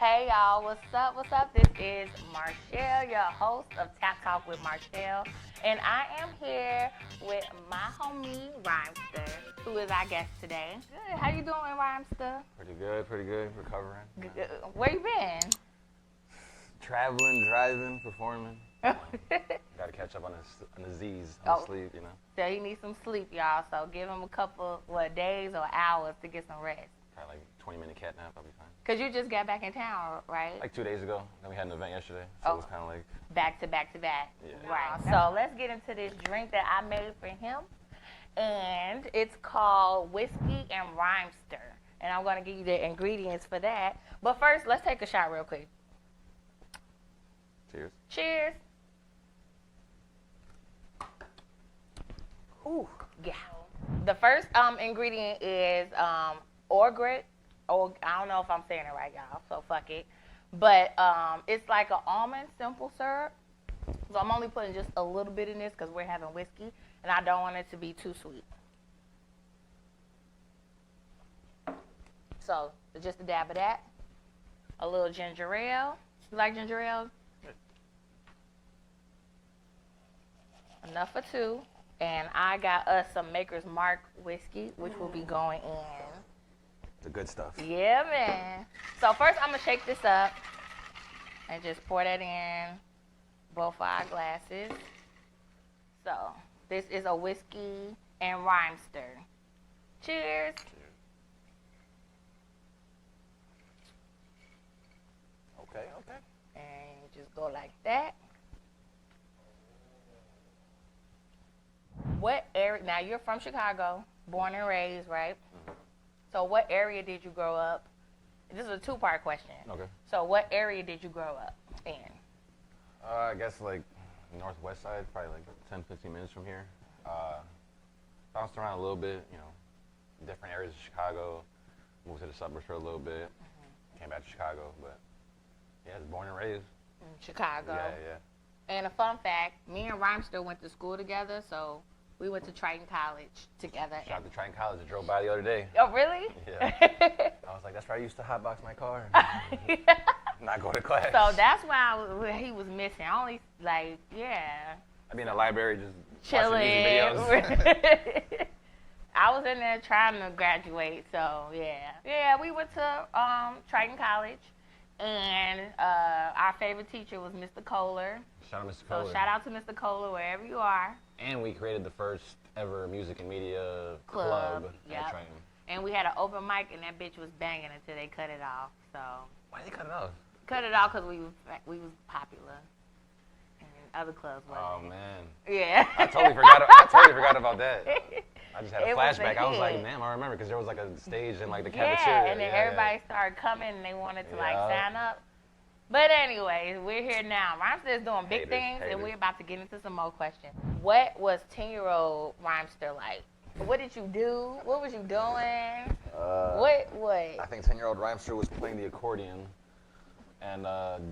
Hey y'all, what's up? What's up? This is Marshelle, your host of Tap Talk with Marshelle, and I am here with my homie RhymSter, who is our guest today. Good. How you doing, RhymSter? Pretty good. Recovering. Good. Where you been? Traveling, driving, performing. Got to catch up on the Z's, on the sleep, you know. So he needs some sleep, y'all. So give him a couple, days or hours to get some rest. Probably like 20-minute cat nap, I'll be fine. Cause you just got back in town, right? Like 2 days ago. Then we had an event yesterday, so it was kind of like back to back to back. Yeah. Right. So let's get into this drink that I made for him, and it's called Whiskey and RhymSter. And I'm gonna give you the ingredients for that. But first, let's take a shot real quick. Cheers. Cheers. Ooh, yeah. The first ingredient is orgeat. Oh, I don't know if I'm saying it right, y'all, so fuck it. But it's like an almond simple syrup. So I'm only putting just a little bit in this because we're having whiskey, and I don't want it to be too sweet. So just a dab of that. A little ginger ale. You like ginger ale? Enough for two. And I got us some Maker's Mark whiskey, which will be going in. The good stuff. Yeah, man. So first I'm going to shake this up and just pour that in both our glasses. So this is a whiskey and RhymSter. Cheers. Okay. And just go like that. What area? Now you're from Chicago, born and raised, right? Mm-hmm. So what area did you grow up? This is a two-part question. Okay. So what area did you grow up in? I guess like northwest side, probably like 10, 15 minutes from here. Bounced around a little bit, you know, different areas of Chicago. Moved to the suburbs for a little bit. Came back to Chicago, but yeah, I was born and raised. In Chicago. Yeah. And a fun fact, me and RhymSter went to school together, so we went to Triton College together. Shout out to Triton College. I drove by the other day. Oh, really? Yeah. I was like, that's where I used to hotbox my car. Not go to class. So that's why he was missing. Only, like, yeah. I be in the library just Chilling. watching music videos. I was in there trying to graduate, so yeah. Yeah, we went to Triton College, and our favorite teacher was Mr. Kohler. Shout out Mr. Kohler. So shout out to Mr. Kohler wherever you are. And we created the first ever music and media Club, club yep. at Triton. And we had an open mic, and that bitch was banging until they cut it off. So Why did they cut it off? cut it off because we was popular, and other clubs wasn't. Oh man. Yeah. I totally forgot about that. I just had a It was a flashback. I was like, hit. damn, I remember because there was like a stage in like the Yeah, cafeteria. and then everybody started coming, and they wanted to like Yeah. sign up. But anyways, we're here now. RhymSter is doing big Haters, things, and haters. we're about to get into some more questions. What was 10-year-old RhymSter like? What did you do? What was you doing? What? I think 10-year-old RhymSter was playing the accordion and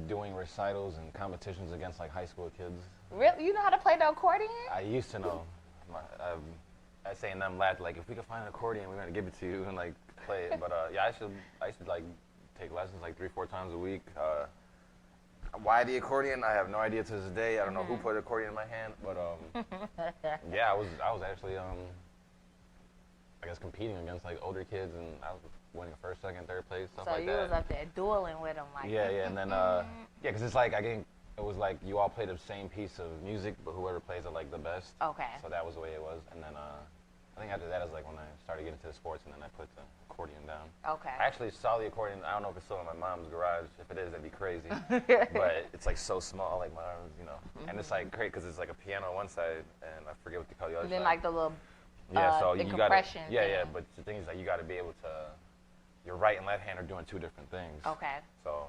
doing recitals and competitions against like high school kids. Really? You know how to play the accordion? I used to know. I say in them laughed like, if we could find an accordion, we're gonna give it to you and like play it. But yeah, I used to like take lessons like 3-4 times a week. Why the accordion? I have no idea to this day. I don't know who put an accordion in my hand, but yeah, I was actually I guess competing against like older kids, and I was winning first, second, third place, stuff So like you that. was up there dueling with them, like. Yeah, and then yeah, because it's like it was like you all played the same piece of music, but whoever plays it like the best. Okay. So that was the way it was, and then I think after that is like when I started getting into the sports, and then I put the accordion down. Okay. I actually saw the accordion. I don't know if it's still in my mom's garage. If it is, that'd be crazy. But it's like so small, like my arms, you know. And it's like great because it's like a piano on one side, and I forget what they call the other And then side. like the little So the you got compression. yeah. But the thing is like you got to be able to. Your right and left hand are doing two different things. Okay. So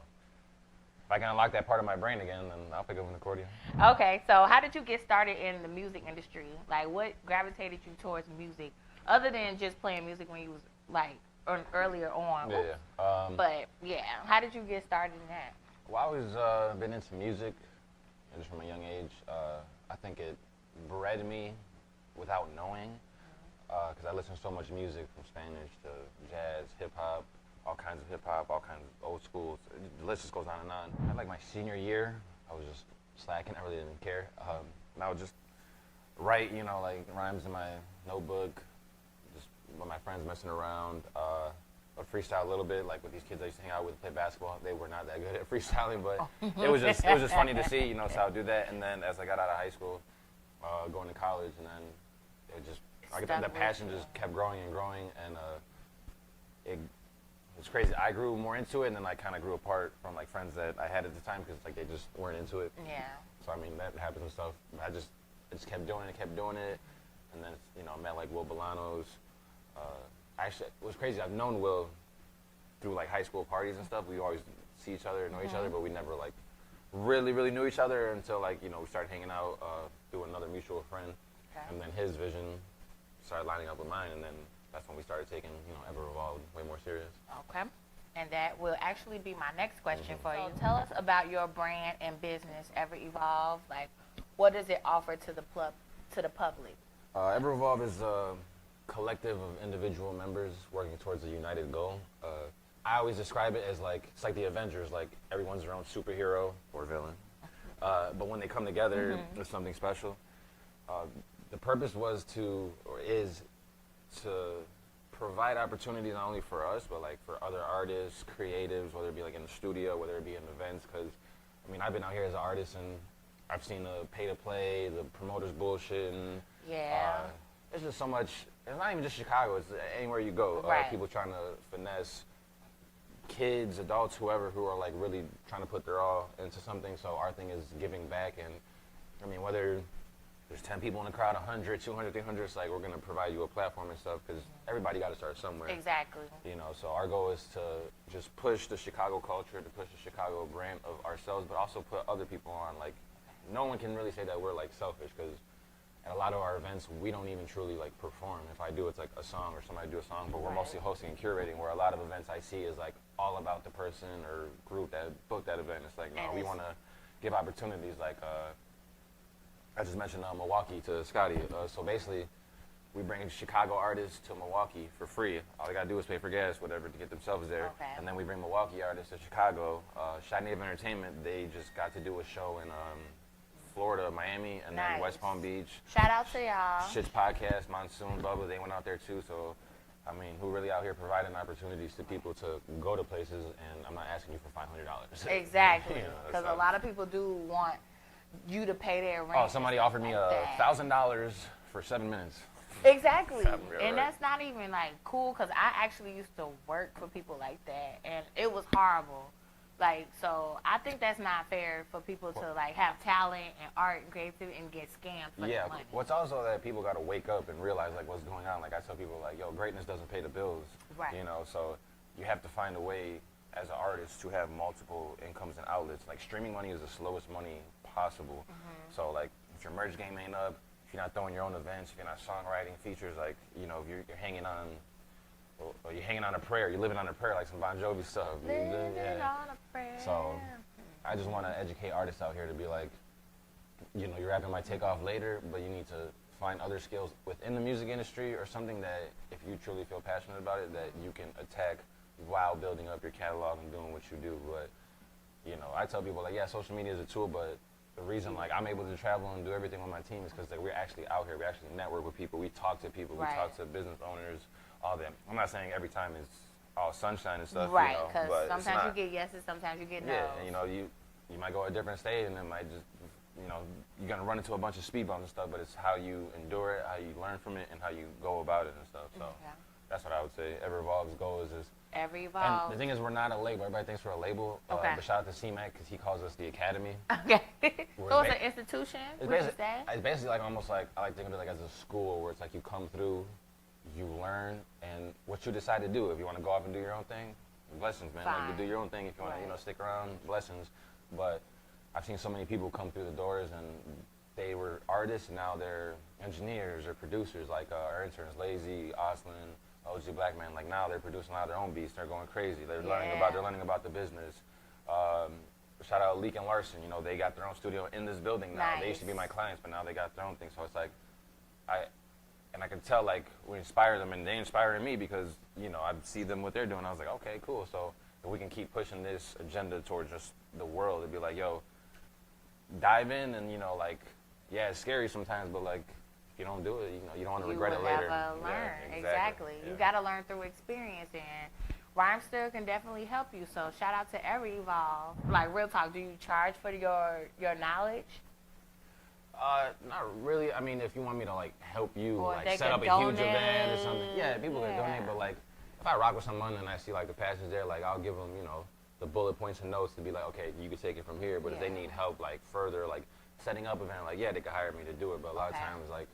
if I can unlock that part of my brain again, then I'll pick up an accordion. Okay, so how did you get started in the music industry? Like, what gravitated you towards music, other than just playing music when you was like earlier on? Yeah. But yeah, how did you get started in that? Well, I always been into music, just from a young age. I think it bred me without knowing, because I listened to so much music from Spanish to jazz, hip hop, all kinds of hip hop, all kinds of old schools. The list just goes on and on. I like my senior year, I was just slacking. I really didn't care. And I would just write, you know, like rhymes in my notebook, just with my friends messing around. I'd freestyle a little bit, like with these kids I used to hang out with, play basketball. They were not that good at freestyling, but it was just funny to see, you know. So I would do that, and then as I got out of high school, going to college, and then it just the passion just kept growing and growing, and it's crazy. I grew more into it, and then I kind of grew apart from like friends that I had at the time because like they just weren't into it. Yeah. So I mean that happens and stuff. I just kept doing it, and then you know I met like Will Bolanos. Actually, it was crazy. I've known Will through like high school parties and stuff. We always see each other, know each other, but we never like really knew each other until like you know we started hanging out through another mutual friend, and then his vision started lining up with mine, and then that's when we started taking you know Ever Evolved way more serious. Okay. And that will actually be my next question for you. So tell us about your brand and business, Ever Evolve. Like, what does it offer to the public? Ever Evolve is a collective of individual members working towards a united goal. I always describe it as like it's like the Avengers. Like everyone's their own superhero or villain, but when they come together, it's something special. The purpose is to provide opportunities not only for us, but like for other artists, creatives, whether it be like in the studio, whether it be in events. Because I mean, I've been out here as an artist, and I've seen the pay to play, the promoters bullshit, and there's just so much. It's not even just Chicago. It's anywhere you go. People trying to finesse kids, adults, whoever, who are like really trying to put their all into something. So our thing is giving back, and I mean whether there's 10 people in the crowd, 100, 200, 300, it's like we're going to provide you a platform and stuff because everybody got to start somewhere. Exactly. You know, so our goal is to just push the Chicago culture, to push the Chicago brand of ourselves, but also put other people on. Like, no one can really say that we're like selfish because at a lot of our events, we don't even truly like perform. If I do, it's like a song or somebody do a song, but we're mostly hosting and curating, where a lot of events I see is like all about the person or group that booked that event. It's like, no, we want to give opportunities like, I just mentioned Milwaukee to Scotty. So basically, we bring Chicago artists to Milwaukee for free. All they got to do is pay for gas, whatever, to get themselves there. And then we bring Milwaukee artists to Chicago. Shot Native Entertainment, they just got to do a show in Florida, Miami, and then West Palm Beach. Shout out to y'all. Shit's Podcast, Monsoon, Bubba, they went out there too. So, I mean, who really out here providing opportunities to people to go to places, and I'm not asking you for $500. Exactly. Because a lot of people do want you to pay their rent. Oh, somebody offered me $1,000 for 7 minutes. Exactly. And that's not even like cool, because I actually used to work for people like that, and it was horrible. Like, so I think that's not fair for people to like have talent and art and creativity and get scammed for the money. What's also that people got to wake up and realize like what's going on. Like I tell people like, yo, greatness doesn't pay the bills. Right. You know, so you have to find a way as an artist to have multiple incomes and outlets. Like streaming money is the slowest money possible. So like if your merch game ain't up, if you're not throwing your own events, if you're not songwriting features, like, you know, if you're hanging on, or you're hanging on a prayer, you're living on a prayer, like some Bon Jovi stuff. Living on a prayer. So I just want to educate artists out here to be like, you know, your rapping might take off later, but you need to find other skills within the music industry or something that if you truly feel passionate about it, that you can attack while building up your catalog and doing what you do. But, you know, I tell people like, yeah, social media is a tool, but the reason like I'm able to travel and do everything with my team is because like, we're actually out here, we actually network with people, we talk to people, we talk to business owners, all that. I'm not saying every time it's all sunshine and stuff, right? Because you know, sometimes you get yeses, sometimes you get no's. Yeah, and you know, you might go a different state, and it might just, you know, you're gonna run into a bunch of speed bumps and stuff. But it's how you endure it, how you learn from it, and how you go about it and stuff. So that's what I would say. Ever Evolve's goal is Ever Evolve. And the thing is, we're not a label. Everybody thinks we're a label. But shout out to C-Mac because he calls us the Academy. Okay. So it's an institution. It's basically like almost like I like thinking of it like as a school where it's like you come through, you learn, and what you decide to do. If you want to go off and do your own thing, blessings, man. Like, you do your own thing. If you want to, you know, stick around, blessings. But I've seen so many people come through the doors, and they were artists, and now they're engineers or producers. Like our interns, Lazy, Oslin, OG Black Man. Like now they're producing a lot of their own beats. They're going crazy. They're learning about the business. Shout out Leak and Larson. You know, they got their own studio in this building now. They used to be my clients, but now they got their own thing. So it's like, and I could tell like we inspire them, and they inspire me because I see them what they're doing. I was like, okay, cool. So if we can keep pushing this agenda towards just the world, it'd be like, yo, dive in, and like, yeah, it's scary sometimes, but like if you don't do it, you don't want to regret it later. You will never learn. Yeah, Exactly. Yeah. You got to learn through experience, and RhymSter can definitely help you. So shout out to Every Evolve. Like, real talk, do you charge for your knowledge? Not really. I mean, if you want me to like help you Or like they set can up a huge donate. event or something, yeah, people can donate. But like, if I rock with someone and I see like the passage there, like I'll give them the bullet points and notes to be like, okay, you can take it from here. But if they need help like further like setting up an event, like they can hire me to do it. But a lot of times like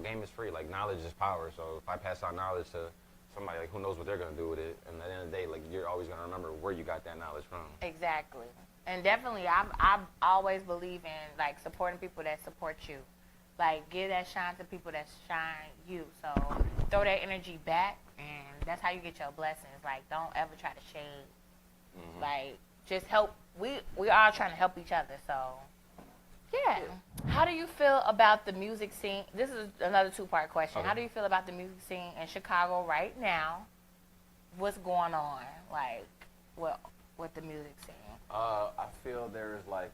game is free. Like knowledge is power. So if I pass on knowledge to somebody, like who knows what they're gonna do with it, and at the end of the day, like you're always gonna remember where you got that knowledge from. Exactly. And definitely, I always believe in like supporting people that support you. Like, give that shine to people that shine you. So throw that energy back, and that's how you get your blessings. Like, don't ever try to shade. Mm-hmm. Like, just help. We are trying to help each other. So yeah. How do you feel about the music scene? This is another two-part question. Okay. How do you feel about the music scene in Chicago right now? What's going on, like, with the music scene? I feel there is like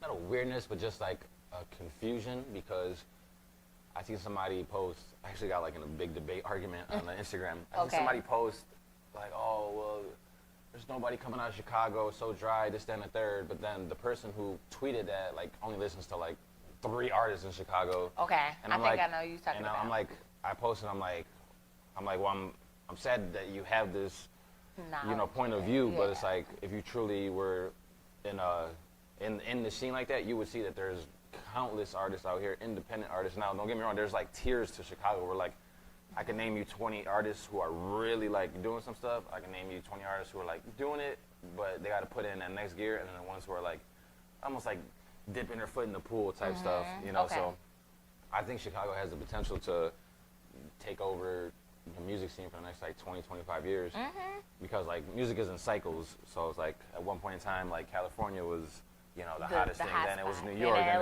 not a weirdness, but just like a confusion, because I see somebody post. I actually got like in a big debate argument on Instagram. I see somebody post like, "Oh well, there's nobody coming out of Chicago. It's so dry. This, that, and the third." But then the person who tweeted that like only listens to like 3 artists in Chicago. Okay, and I think I know you talking about. And I'm like, I posted. I'm like, well, I'm sad that you have this, point of view. But it's like if you truly were in the scene like that, you would see that there's countless artists out here, independent artists. Now, don't get me wrong, there's like tiers to Chicago where like I can name you 20 artists who are really like doing some stuff. I can name you 20 artists who are like doing it, but they got to put in that next gear, and then the ones who are like almost like dipping their foot in the pool type stuff, So I think Chicago has the potential to take over the music scene for the next like 20, 25 years, because like music is in cycles. So it's like at one point in time, like California was the hottest thing. Then it was New York, then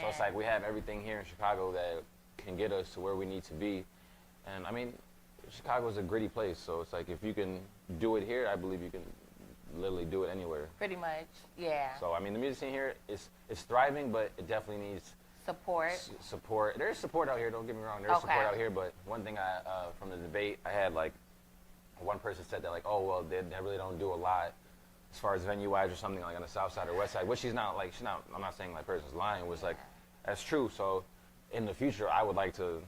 So it's like we have everything here in Chicago that can get us to where we need to be. And I mean, Chicago is a gritty place. So it's like if you can do it here, I believe you can literally do it anywhere. Pretty much, yeah. So I mean, the music scene here is thriving, but it definitely needs support. Support. There's support out here. Don't get me wrong. There's support out here. But one thing from the debate I had, like one person said that like, oh well, they really don't do a lot as far as venue-wise or something like on the south side or west side, which she's not. I'm not saying like person's lying. Was like, that's true. So in the future, I would like to,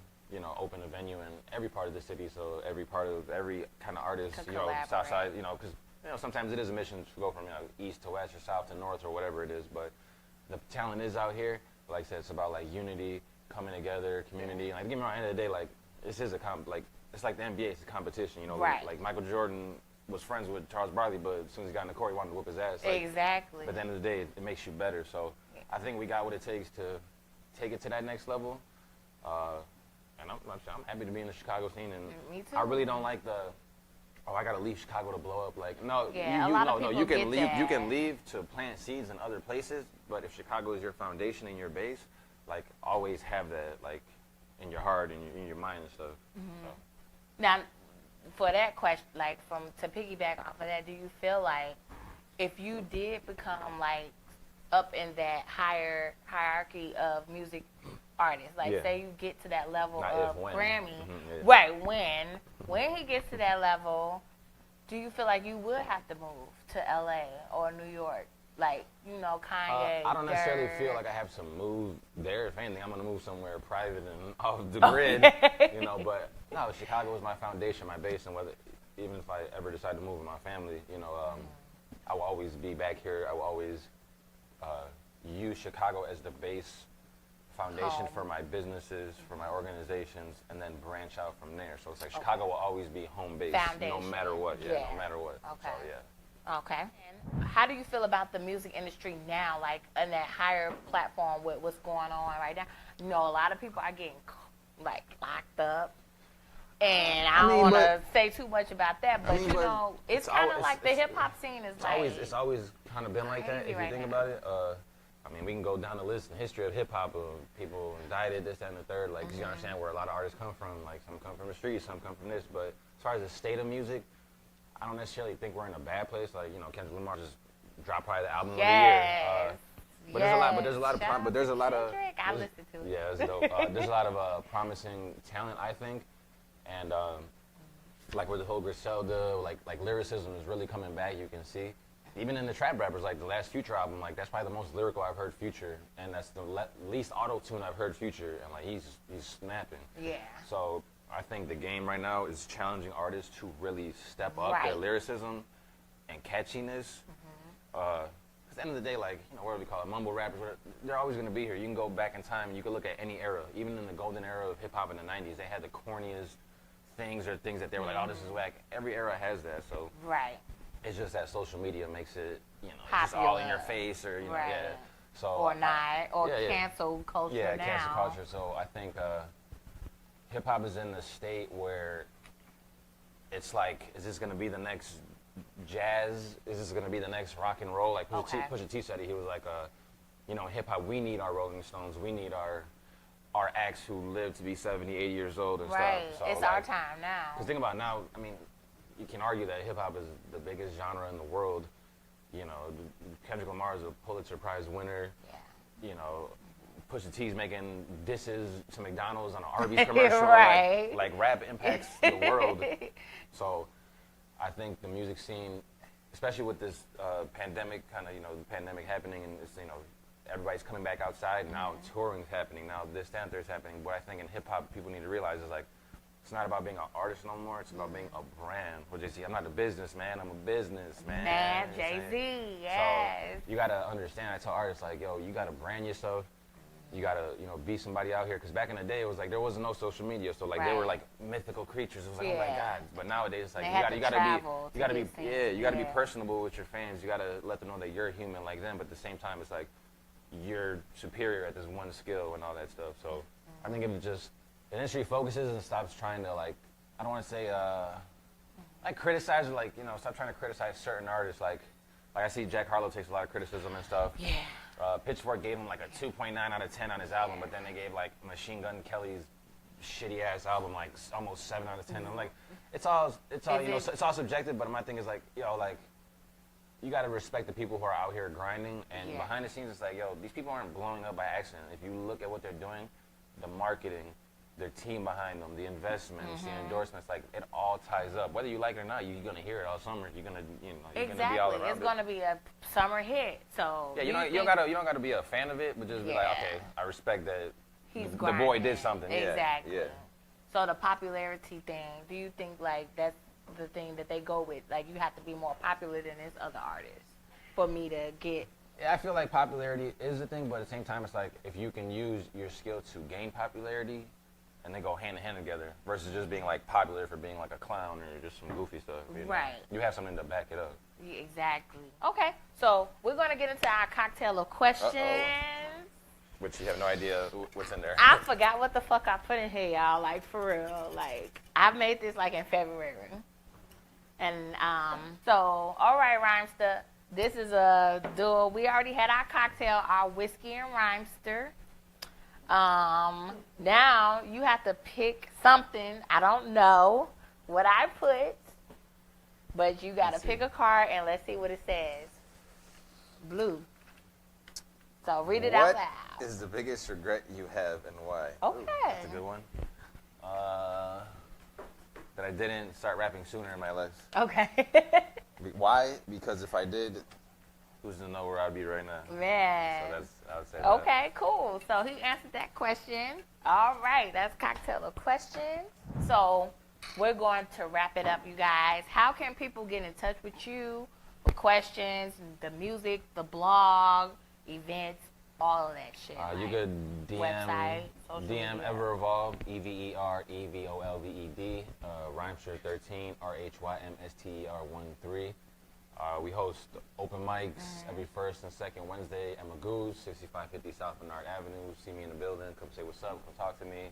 open a venue in every part of the city. So every kind of artist, south side, because sometimes it is a mission to go from east to west or south to north or whatever it is. But the talent is out here. Like I said, it's about like unity, coming together, community. Like, get me wrong, at the end of the day, like this is it's like the NBA, it's a competition. Right. Like Michael Jordan was friends with Charles Barkley, but as soon as he got in the court, he wanted to whoop his ass. Like, exactly. But at the end of the day, it makes you better. So I think we got what it takes to take it to that next level. And I'm happy to be in the Chicago scene. And me too. I really don't like I gotta leave Chicago to blow up. Like, no, you can leave. You can leave to plant seeds in other places. But if Chicago is your foundation and your base, like always have that like in your heart and in your mind and stuff. So. Now, for that question, like to piggyback off of that, do you feel like if you did become like up in that higher hierarchy of music artists, like say you get to that level of Grammy, right? When he gets to that level, do you feel like you would have to move to LA or New York? Like, Kanye. I don't necessarily feel like I have to move there. If anything, I'm going to move somewhere private and off the grid, But no, Chicago is my foundation, my base, and even if I ever decide to move with my family, I will always be back here. I will always use Chicago as the base foundation for my businesses, for my organizations, and then branch out from there. So it's like Chicago will always be home base, no matter what. Yeah, no matter what. Okay. So, yeah. Okay. And how do you feel about the music industry now, like in that higher platform with what's going on right now? A lot of people are getting like locked up. And I don't want to say too much about that, but it's kind of like the hip hop scene is it's always kind of been like that if you think about it. I mean, we can go down the list in history of hip hop of people indicted, this, that, and the third. Like, you understand where a lot of artists come from. Like, some come from the streets, some come from this. But as far as the state of music, I don't necessarily think we're in a bad place. Like, you know, Kendrick Lamar just dropped probably the album of the year. But there's a lot of I listened to it. Yeah, it's dope. There's a lot of promising talent, I think, and like with the whole Griselda, like lyricism is really coming back. You can see, even in the trap rappers, like the last Future album, like that's probably the most lyrical I've heard Future, and that's the least auto tune I've heard Future, and like he's snapping. Yeah. So I think the game right now is challenging artists to really step up their lyricism and catchiness. Because at the end of the day, like, you know, what do we call it, mumble rappers, they're always going to be here. You can go back in time, you can look at any era. Even in the golden era of hip-hop in the 90s, they had the corniest things or things that they were like, oh, this is whack. Every era has that, so it's just that social media makes it, you know, it's just all in your face or, you know, So, or not, or cancel culture now. Yeah, cancel culture. So I think hip-hop is in the state where it's like, is this going to be the next jazz? Is this going to be the next rock and roll? Like Pusha T said, he was like, you know, hip hop, we need our Rolling Stones, we need our acts who live to be 70, 80 years old and stuff. So, it's our time now. Because think about it now, I mean, you can argue that hip hop is the biggest genre in the world. You know, Kendrick Lamar is a Pulitzer Prize winner. Yeah. You know, Pusha T's making disses to McDonald's on an Arby's commercial. Like rap impacts the world. So I think the music scene, especially with this pandemic, kind of, you know, the pandemic happening, and it's, you know, everybody's coming back outside now. Touring's happening now. This, that, and there's happening. What I think in hip hop, people need to realize is like, it's not about being an artist no more. It's about being a brand. Well, JC, I'm not a businessman. I'm a businessman. Man, Jay-Z, yes. So you gotta understand. I tell artists like, yo, you gotta brand yourself. You gotta, you know, be somebody out here. Because back in the day, it was like there wasn't no social media, so like they were like mythical creatures. It was like, oh my God. But nowadays, it's like you gotta be personable with your fans. You gotta let them know that you're human like them. But at the same time, it's like you're superior at this one skill and all that stuff. So I think if it just the industry focuses and stops trying to, like, I don't want to say like criticize or like, you know, stop trying to criticize certain artists. Like I see Jack Harlow takes a lot of criticism and stuff. Yeah. Pitchfork gave him like a 2.9 out of 10 on his album, but then they gave like Machine Gun Kelly's shitty ass album like almost 7 out of 10. I'm like, it's all you know, it's all subjective. But my thing is like, yo, like, you got to respect the people who are out here grinding, and behind the scenes, it's like, yo, these people aren't blowing up by accident. If you look at what they're doing, the marketing, their team behind them, the investments, the endorsements, like it all ties up. Whether you like it or not, you're gonna hear it all summer. You're gonna, you know, you're gonna be all around it's gonna be a summer hit. So yeah, you don't gotta be a fan of it, but just be like, okay, I respect that the boy did something. Exactly. Yeah. So the popularity thing, do you think like that's the thing that they go with? Like you have to be more popular than this other artist for me to get. Yeah, I feel like popularity is a thing, but at the same time, it's like if you can use your skill to gain popularity. And they go hand in hand together versus just being like popular for being like a clown or just some goofy stuff. You know? Right. You have something to back it up. Yeah, exactly. Okay, so we're gonna get into our cocktail of questions. Which you have no idea what's in there. I forgot what the fuck I put in here, y'all. Like for real. Like I made this like in February. And so all right, RhymSter. This is a duo. We already had our cocktail, our whiskey and RhymSter. Now you have to pick something. I don't know what I put, but you got to pick a card and let's see what it says. Blue. So read it out loud. What is the biggest regret you have and why? Okay. That's a good one. That I didn't start rapping sooner in my life. Okay. Why? Because if I did, who's to know where I'd be right now? Man. So I would say that. Okay, cool. So he answered that question. All right, that's cocktail of questions. So we're going to wrap it up, you guys. How can people get in touch with you with questions, the music, the blog, events, all of that shit? You could DM, website, DM media. Ever Evolved, EVEREVOLVED, RhymSter 13, RhymSter 13. We host open mics every first and second Wednesday at Magoo's, 6550 South Bernard Avenue. See me in the building. Come say what's up. Come talk to me.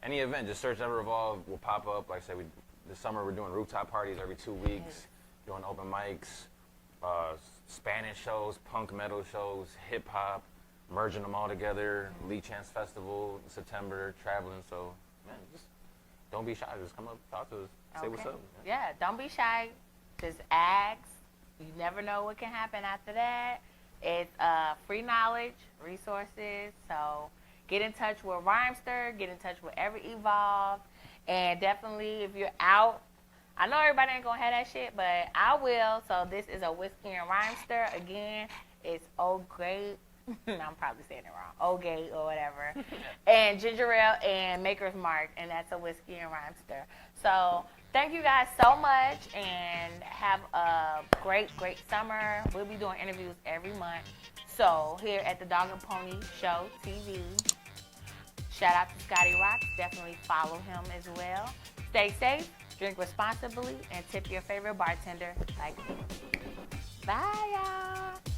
Any event, just search Ever Evolve. We'll pop up. Like I said, this summer we're doing rooftop parties every 2 weeks, doing open mics, Spanish shows, punk metal shows, hip hop. merging them all together. Lee Chance Festival, September, traveling. So, man, just don't be shy. Just come up, talk to us, say what's up. Yeah, don't be shy. Just ask. You never know what can happen after that. It's free knowledge, resources. So get in touch with RhymSter. Get in touch with Every Evolve. And definitely, if you're out, I know everybody ain't going to have that shit, but I will. So this is a whiskey and RhymSter. Again, it's Old Great. I'm probably saying it wrong. Old Gate or whatever. And ginger ale and Maker's Mark. And that's a whiskey and RhymSter. So thank you guys so much. And have a great, great summer. We'll be doing interviews every month. So here at the Dog and Pony Show TV. Shout out to Scotty Rocks. Definitely follow him as well. Stay safe, drink responsibly, and tip your favorite bartender like me. Bye, y'all.